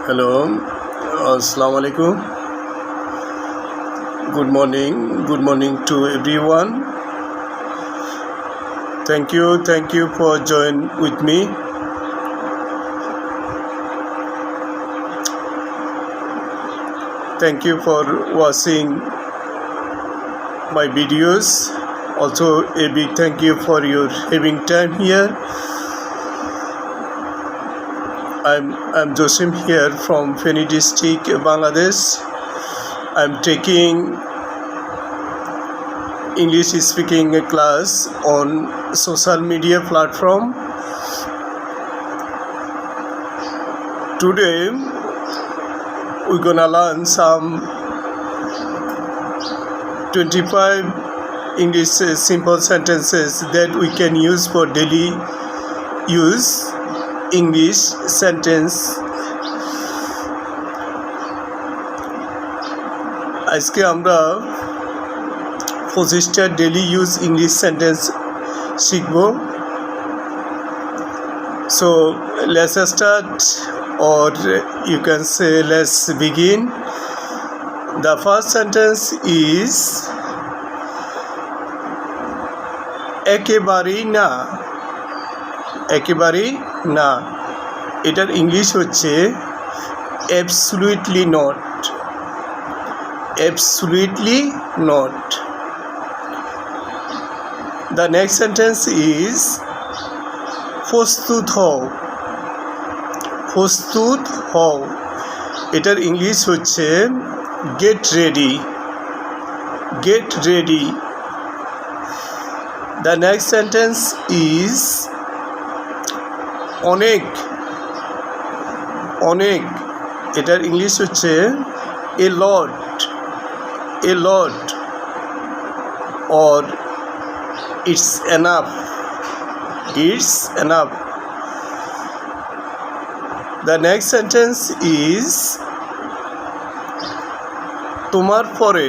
Hello, Assalamu alaikum. Good morning to everyone. Thank you for joining with me. Thank you for watching my videos. Also, a big thank you for your having time here. I'm Josim here from Feni district, Bangladesh. I'm taking English speaking class on social media platform. Today we're gonna learn some 25 English simple sentences that we can use for daily use. English sentence. আজকে আমরা 25টা daily use English sentence শিখব। So let's start, or you can say let's begin. The first sentence is একেবারেই না। একেবারেই না, এটার English হচ্ছে absolutely not. Absolutely not. The next sentence is প্রস্তুত হও। প্রস্তুত হও, এটার ইংলিশ হচ্ছে get ready. Get ready. The next sentence is অনেক। অনেক, এটার ইংলিশ হচ্ছে a lot. A lot, or it's enough. It's enough. The next sentence is তোমার পরে।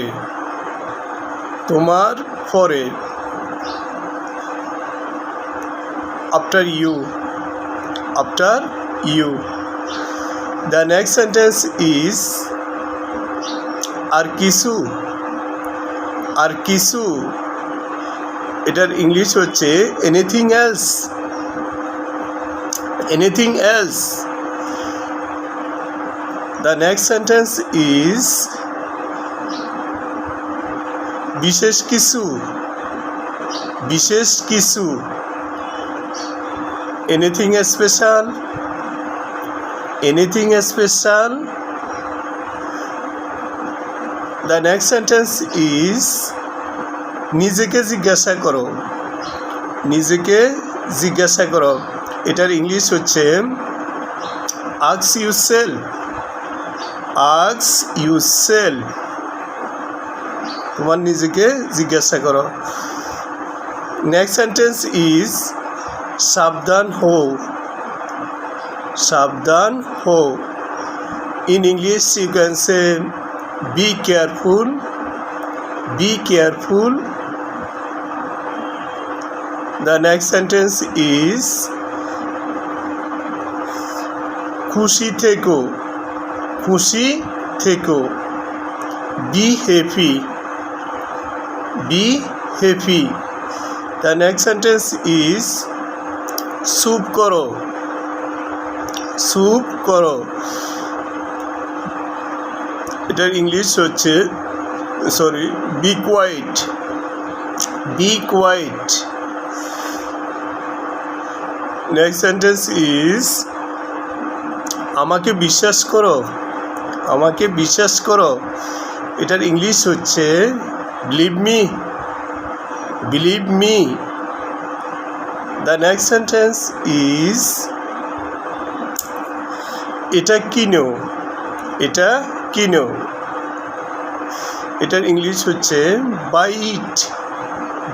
তোমার পরে, after you. After you. The next sentence is আর কিছু। আর কিছু, এটার ইংলিশ হচ্ছে anything else. Anything else. The next sentence is বিশেষ কিছু। বিশেষ কিছু, anything special. Anything special. The next sentence is নিজেকে জিজ্ঞাসা করো। নিজেকে জিজ্ঞাসা করো, এটার ইংলিশ হচ্ছে ask yourself. Ask yourself. তোমার নিজেকে জিজ্ঞাসা করো। Next sentence is সাবধান হও। সাবধান হও, in English you can say be careful. Be careful. The next sentence is খুশি থেকো। খুশি থেকো, be happy. Be happy. The next sentence is চুপ করো। চুপ করো, এটার ইংলিশ হচ্ছে be quiet. Be quiet. Next sentence is আমাকে বিশ্বাস করো। আমাকে বিশ্বাস করো, এটার ইংলিশ হচ্ছে believe me. Believe me. The next sentence is এটা কিনো। এটা কিনো, এটার ইংলিশ হচ্ছে buy it.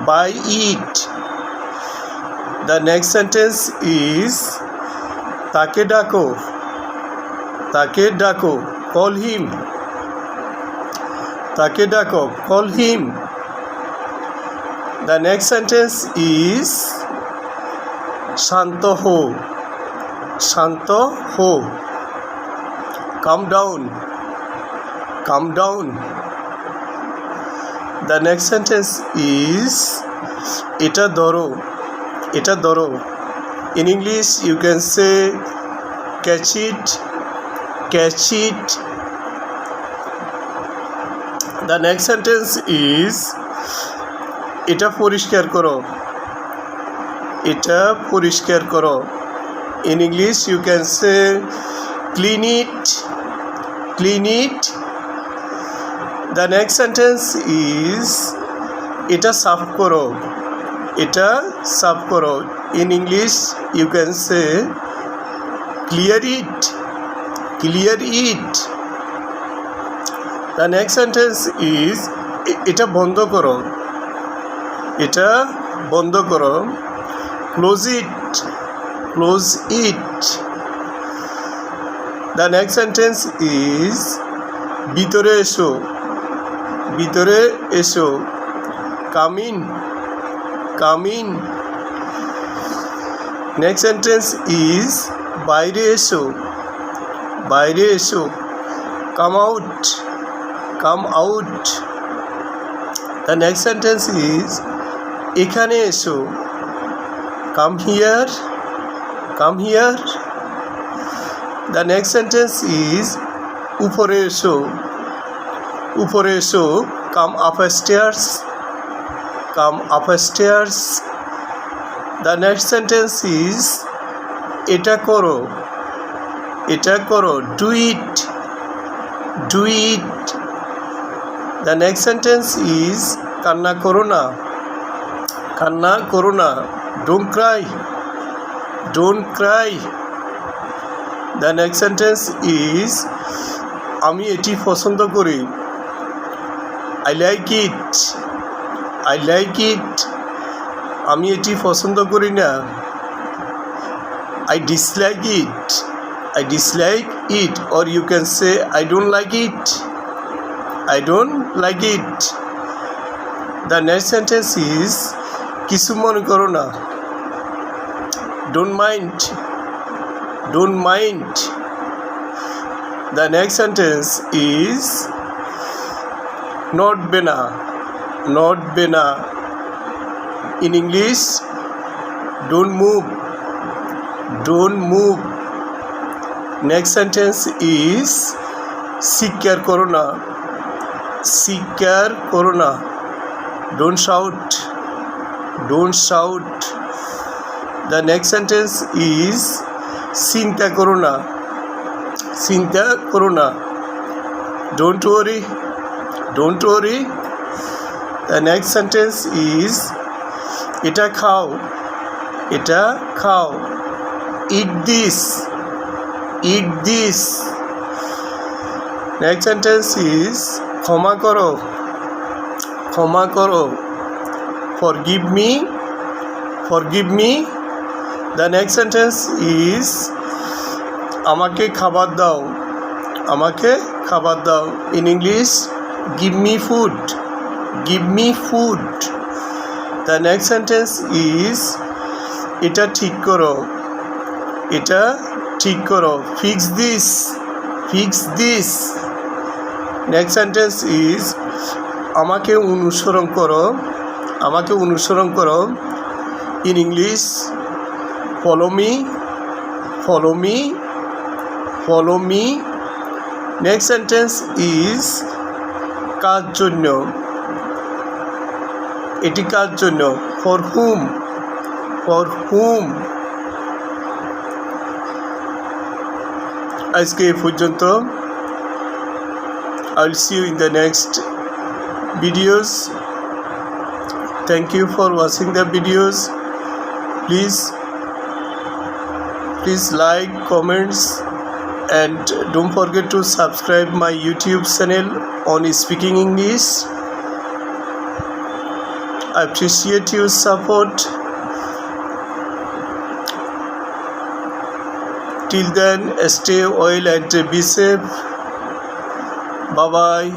Buy it. The next sentence is তাকে ডাকো। তাকে ডাকো, call him. তাকে ডাকো, call him. The next sentence is শান্ত হও। শান্ত হও, Calm down. Calm down. The next sentence is এটা ধরো. এটা ধরো. In English you can say catch it. Catch it. The next sentence is এটা পরিষ্কার করো. এটা পরিষ্কার করো. In English you can say clean it. Clean it. The next sentence is এটা সাফ করো. এটা সাফ করো. In English you can say clear it. Clear it. The next sentence is এটা বন্ধ করো. এটা বন্ধ করো. Close it. Close it. The next sentence is ভিতরে এসো. ভিতরে এসো. Come in. Come in. Next sentence is বাইরে এসো. বাইরে এসো. Come out. Come out. The next sentence is এখানে এসো. Come here. Come here. The next sentence is উপরে এসো. উপরে এসো. Come upstairs. Come upstairs. The next sentence is এটা করো. এটা করো. Do it. Do it. The next sentence is কান্না করো না. কান্না করো না. Don't cry. Don't cry. The next sentence is আমি এটি পছন্দ করি. I like it. I like it. আমি এটি পছন্দ করি না. I dislike it. I dislike it. Or you can say I don't like it. I don't like it. The next sentence is কিছু মনে করো না. Don't mind. Don't mind. The next sentence is not bena. Not bena. In English, don't move. Don't move. Next sentence is শিকার করো না. শিকার করো না. Don't shout. Don't shout. The next sentence is চিন্তা করো না. চিন্তা করো না. Don't worry. Don't worry. The next sentence is এটা খাও. এটা খাও. Eat this. Eat this. Next sentence is ক্ষমা করো. ক্ষমা করো. Forgive me. Forgive me. The next sentence is আমাকে খাবার দাও. আমাকে খাবার দাও. In English, give me food. Give me food. The next sentence is এটা ঠিক করো. এটা ঠিক করো. Fix this. Fix this. Next sentence is আমাকে অনুসরণ করো. আমাকে অনুসরণ করো. In English, follow me. Follow me. Follow me. Next sentence is কার জন্য. এটি কার জন্য. For whom. For whom. আজকে এই পর্যন্ত. I will see you in the next videos. Thank you for watching the videos. Please like, comments, and don't forget to subscribe my YouTube channel on Speaking English. I appreciate your support. Till then, stay well and be safe. Bye bye.